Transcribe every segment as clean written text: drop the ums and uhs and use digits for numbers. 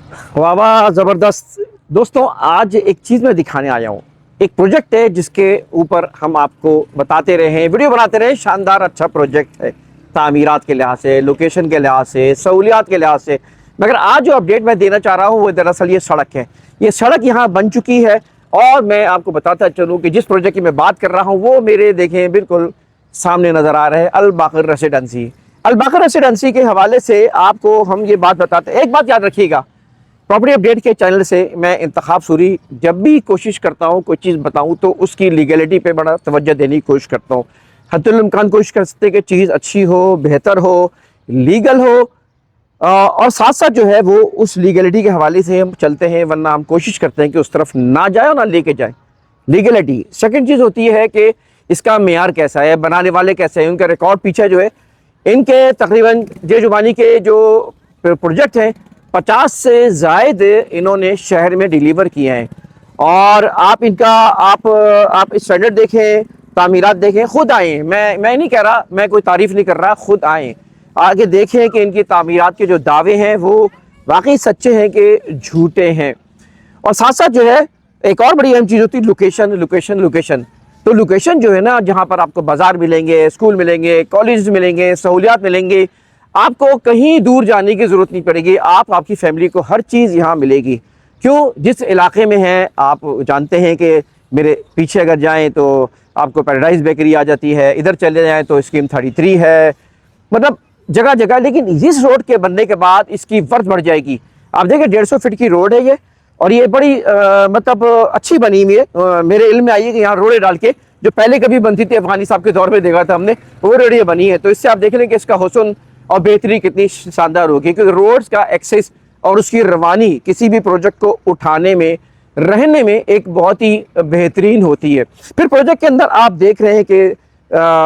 वाह वाह, ज़बरदस्त। दोस्तों, आज एक चीज़ मैं दिखाने आया हूँ। एक प्रोजेक्ट है जिसके ऊपर हम आपको बताते रहे हैं, वीडियो बनाते रहे। शानदार अच्छा प्रोजेक्ट है, तामीरात के लिहाज से, लोकेशन के लिहाज से, सहूलियात के लिहाज से। मगर आज जो अपडेट मैं देना चाह रहा हूँ वो दरअसल ये सड़क है। ये सड़क यहाँ बन चुकी है और मैं आपको बताता चलूँ कि जिस प्रोजेक्ट की मैं बात कर रहा हूँ वो मेरे देखें बिल्कुल सामने नज़र आ रहा है, अल बाकर रेसिडेंसी। अल बाकर रेसिडेंसी के हवाले से आपको हम ये बात बताते हैं। एक बात याद रखिएगा, प्रॉपर्टी अपडेट के चैनल से मैं इंतखाब सूरी जब भी कोशिश करता हूँ कोई चीज़ बताऊँ तो उसकी लीगलिटी पे बड़ा तवज्जो देने की कोशिश करता हूँ। हद्दुल इम्कान कोशिश करते हैं कि चीज़ अच्छी हो, बेहतर हो, लीगल हो, और साथ साथ जो है वो उस लीगलिटी के हवाले से हम चलते हैं, वरना हम कोशिश करते हैं कि उस तरफ ना जाए और ना लेके जाए। लीगलिटी सेकंड चीज़ होती है कि इसका मेयार कैसा है, बनाने वाले कैसे हैं, उनका रिकॉर्ड पीछे जो है। इनके तकरीबन जे जुबानी के जो प्रोजेक्ट हैं 50 से ज़ायद इन्होंने शहर में डिलीवर किए हैं। और आप इनका आप स्टैंडर्ड देखें, तामीरात देखें, खुद आएँ। मैं नहीं कह रहा, मैं कोई तारीफ़ नहीं कर रहा, खुद आएँ, आगे देखें कि इनकी तामीरात के जो दावे हैं वो वाकई सच्चे हैं कि झूठे हैं। और साथ साथ जो है एक और बड़ी अहम चीज़ होती है लोकेशन, लोकेशन, लोकेशन। तो लोकेशन जो है ना, जहाँ पर आपको बाज़ार मिलेंगे, स्कूल मिलेंगे, कॉलेज मिलेंगे, सहूलियात मिलेंगे, आपको कहीं दूर जाने की ज़रूरत नहीं पड़ेगी। आपकी फैमिली को हर चीज़ यहाँ मिलेगी। क्यों? जिस इलाके में हैं आप जानते हैं कि मेरे पीछे अगर जाएँ तो आपको पैराडाइज बेकरी आ जाती है, इधर चले जाएँ तो स्कीम 33 है, मतलब जगह जगह। लेकिन इस रोड के बनने के बाद इसकी वर्थ बढ़ जाएगी। आप देखिए 150 फीट की रोड है ये, और ये बड़ी मतलब अच्छी बनी हुई है। मेरे इल्म में आई है कि यहाँ रोडें डाल के, जो पहले कभी बनती थी अफगानी साहब के दौर में देखा था हमने, वो रोड ये बनी है। तो इससे आप देख लें कि इसका हुस्न और बेहतरी कितनी शानदार होगी, क्योंकि रोड्स का एक्सेस और उसकी रवानी किसी भी प्रोजेक्ट को उठाने में, रहने में एक बहुत ही बेहतरीन होती है। फिर प्रोजेक्ट के अंदर आप देख रहे हैं कि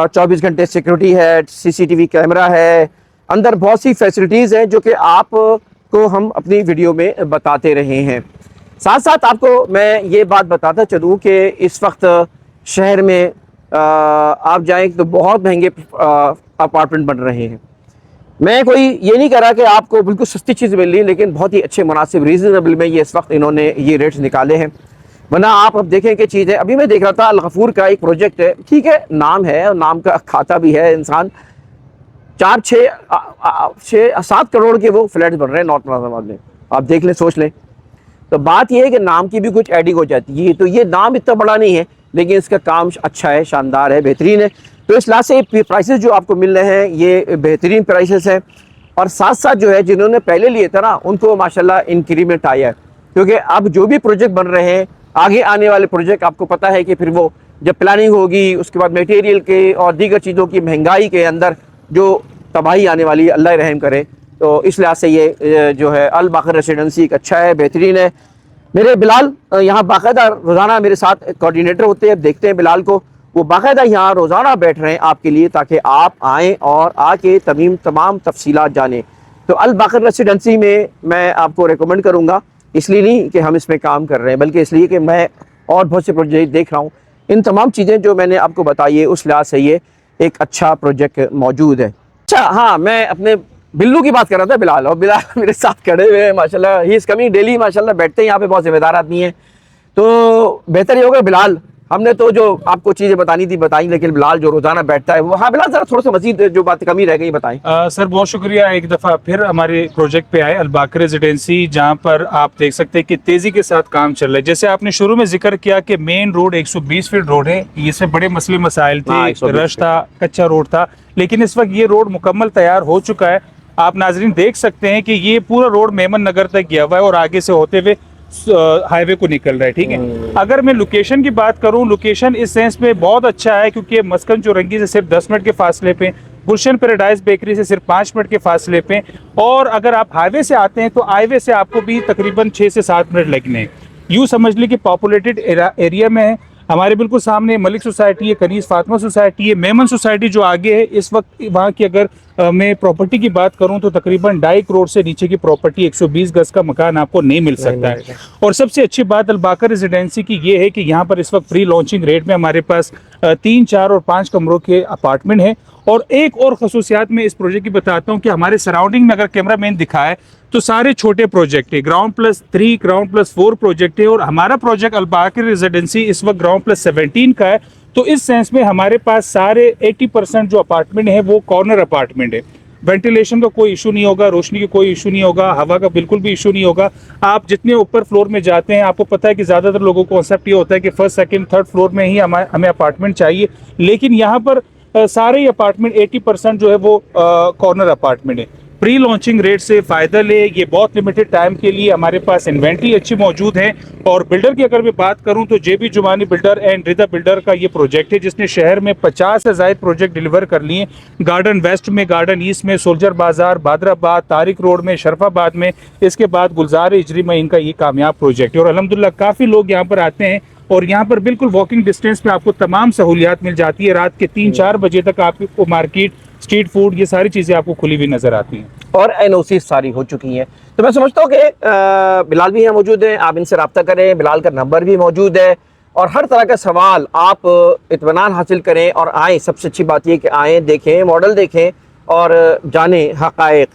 24 घंटे सिक्योरिटी है, CCTV कैमरा है, अंदर बहुत सी फैसिलिटीज़ हैं जो कि आपको हम अपनी वीडियो में बताते रहे हैं। साथ साथ आपको मैं ये बात बताता चलूँ कि इस वक्त शहर में आप जाएं तो बहुत महंगे अपार्टमेंट बन रहे हैं। मैं कोई ये नहीं कह रहा कि आपको बिल्कुल सस्ती चीज़ मिल रही है, लेकिन बहुत ही अच्छे मुनासिब रीज़नेबल में ये इस वक्त इन्होंने ये रेट्स निकाले हैं। वरना आप अब देखें कि चीज़ें, अभी मैं देख रहा था अल गफूर का एक प्रोजेक्ट है, ठीक है, नाम है और नाम का खाता भी है इंसान। 4-6-7 करोड़ के वो फ्लैट्स बन रहे हैं नॉर्थ नाज़ाबाद में। आप देख लें, सोच लें। तो बात यह है कि नाम की भी कुछ एडिंग हो जाती है। तो ये नाम इतना बड़ा नहीं है, लेकिन इसका काम अच्छा है, शानदार है, बेहतरीन है। तो इस लिहाज से प्राइसेस जो आपको मिल रहे हैं ये बेहतरीन प्राइसेस हैं। और साथ साथ जो है जिन्होंने पहले लिए था ना, उनको माशाल्लाह इंक्रीमेंट आया है। क्योंकि अब जो भी प्रोजेक्ट बन रहे हैं, आगे आने वाले प्रोजेक्ट, आपको पता है कि फिर वो जब प्लानिंग होगी, उसके बाद मटेरियल के और दीगर चीज़ों की महंगाई के अंदर जो तबाही आने वाली है, अल्लाह रहम करे। तो इस लिहाज से ये जो है अल बाकर रेसिडेंसी एक अच्छा है, बेहतरीन है। मेरे बिलाल यहाँ बाकायदा रोज़ाना मेरे साथ कोऑर्डिनेटर होते हैं, देखते हैं बिलाल को, वो बाकायदा यहाँ रोज़ाना बैठ रहे हैं आपके लिए, ताकि आप आएँ और आके तमाम तफसीलात जानें। तो अल बाकर रेसिडेंसी में मैं आपको रिकमेंड करूँगा, इसलिए नहीं कि हम इसमें काम कर रहे हैं, बल्कि इसलिए कि मैं और बहुत से प्रोजेक्ट देख रहा हूँ। इन तमाम चीज़ें जो मैंने आपको बताई है उस लिहाज से ये एक अच्छा प्रोजेक्ट मौजूद है। अच्छा, हाँ, मैं अपने बिल्लू की बात कर रहा था, बिलाल, और बिलाल मेरे साथ खड़े हुए हैं माशाल्लाह। ही इज़ कमिंग डेली, माशाल्लाह बैठते हैं यहाँ पे, बहुत जिम्मेदार आदमी है। तो बेहतर ये होगा बिलाल, हमने तो जो आपको चीज़ें बतानी थी बताई, लेकिन बिलाल जो रोज़ाना बैठता है वो, हाँ बिलाल, ज़रा थोड़ा सा मजीद जो बात कमी रह गई बताएं। सर बहुत शुक्रिया, एक दफ़ा फिर हमारे प्रोजेक्ट पे आए, अल बाकर रेजिडेंसी, जहाँ पर आप देख सकते हैं कि तेज़ी के साथ काम चल रहा है। जैसे आपने शुरू में जिक्र किया कि मेन रोड 120 फीट रोड है, इससे बड़े मसले मसाइल थे, रश था, कच्चा रोड था, लेकिन इस वक्त ये रोड मुकम्मल तैयार हो चुका है। आप नाजरीन देख सकते हैं कि ये पूरा रोड मेमन नगर तक गया हुआ है और आगे से होते हुए हाईवे को निकल रहा है। ठीक है, अगर मैं लोकेशन की बात करूं, लोकेशन इस सेंस में बहुत अच्छा है क्योंकि मस्कन चौरंगी से सिर्फ 10 मिनट के फासले पे, गुलशन पैराडाइज बेकरी से सिर्फ 5 मिनट के फासले पे, और अगर आप हाईवे से आते हैं तो हाईवे से आपको भी तकरीबन 6 से 7 मिनट लगने हैं। यूँ समझ ली कि पॉपुलेटेड एरिया में है। हमारे बिल्कुल सामने मलिक सोसाइटी है, कनीज़ फातिमा सोसाइटी है, मेमन सोसाइटी जो आगे है, इस वक्त वहाँ की अगर में प्रॉपर्टी की बात करूं तो तकरीबन 2.5 करोड़ से नीचे की प्रॉपर्टी 120 गज का मकान आपको नहीं मिल सकता है। और सबसे अच्छी बात अलबाकर रेजिडेंसी की ये है कि यहाँ पर इस वक्त प्री लॉन्चिंग रेट में हमारे पास 3, 4 और 5 कमरों के अपार्टमेंट हैं। और एक और खसूसियात में इस प्रोजेक्ट की बताता हूँ कि हमारे सराउंडिंग में अगर कैमरा मैन दिखाए तो सारे छोटे प्रोजेक्ट है, ग्राउंड+3, ग्राउंड+4 प्रोजेक्ट है। और हमारा प्रोजेक्ट अलबाकर रेजिडेंसी इस वक्त ग्राउंड+17 का है। तो इस सेंस में हमारे पास सारे 80% जो अपार्टमेंट है वो कॉर्नर अपार्टमेंट है। वेंटिलेशन का कोई इशू नहीं होगा, रोशनी का कोई इशू नहीं होगा, हवा का बिल्कुल भी इशू नहीं होगा। आप जितने ऊपर फ्लोर में जाते हैं, आपको पता है कि ज़्यादातर लोगों को कॉन्सेप्ट ये होता है कि फर्स्ट, सेकंड, थर्ड फ्लोर में ही हमें अपार्टमेंट चाहिए, लेकिन यहाँ पर सारे ही अपार्टमेंट 80% जो है वो कॉर्नर अपार्टमेंट है। प्री लॉन्चिंग रेट से फ़ायदा ले, ये बहुत लिमिटेड टाइम के लिए हमारे पास इन्वेंट्री अच्छी मौजूद है। और बिल्डर की अगर मैं बात करूं तो जेबी Jumani builder and Rida builder का ये प्रोजेक्ट है जिसने शहर में 50 से ज़ायद प्रोजेक्ट डिलीवर कर लिए। गार्डन वेस्ट में, गार्डन ईस्ट में, सोल्जर बाजार, बादराबाद, तारिक रोड में, शरफाबाद में, इसके बाद गुलजार इजरी में इनका ये कामयाब प्रोजेक्ट है। और अल्हम्दुलिल्लाह काफ़ी लोग यहाँ पर आते हैं और यहाँ पर बिल्कुल वॉकिंग डिस्टेंस पे आपको तमाम सहूलियात मिल जाती है। रात के 3-4 बजे तक आपको मार्केट, स्ट्रीट फूड, ये सारी चीज़ें आपको खुली हुई नजर आती हैं और एनओसी सारी हो चुकी हैं। तो मैं समझता हूँ कि बिलाल भी यहाँ मौजूद हैं, आप इनसे रब्ता करें, बिलाल का नंबर भी मौजूद है और हर तरह का सवाल आप इत्मीनान हासिल करें और आएँ। सबसे अच्छी बात यह कि आएँ, देखें, मॉडल देखें और जानें हक़ाइक़।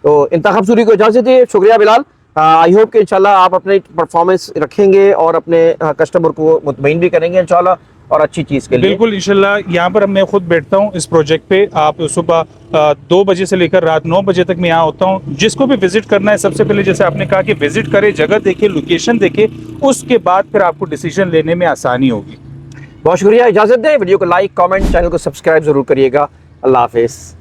तो इंतखाब सूरी को इजाज़त दे। शुक्रिया बिलाल। आई होप कि इंशाल्लाह आप अपने परफॉर्मेंस रखेंगे और अपने कस्टमर को मुतमईन भी करेंगे इंशाल्लाह और अच्छी चीज़ के लिए। बिल्कुल इंशाल्लाह। यहाँ पर मैं खुद बैठता हूँ इस प्रोजेक्ट पे। आप सुबह 2 बजे से लेकर रात 9 बजे तक मैं यहाँ होता हूँ। जिसको भी विजिट करना है सबसे पहले जैसे आपने कहा कि विजिट करे, जगह देखे, लोकेशन देखे, उसके बाद फिर आपको डिसीजन लेने में आसानी होगी। बहुत शुक्रिया, इजाज़त दें। वीडियो को लाइक, कमेंट, चैनल को सब्सक्राइब ज़रूर करिएगा। अल्लाह हाफिज़।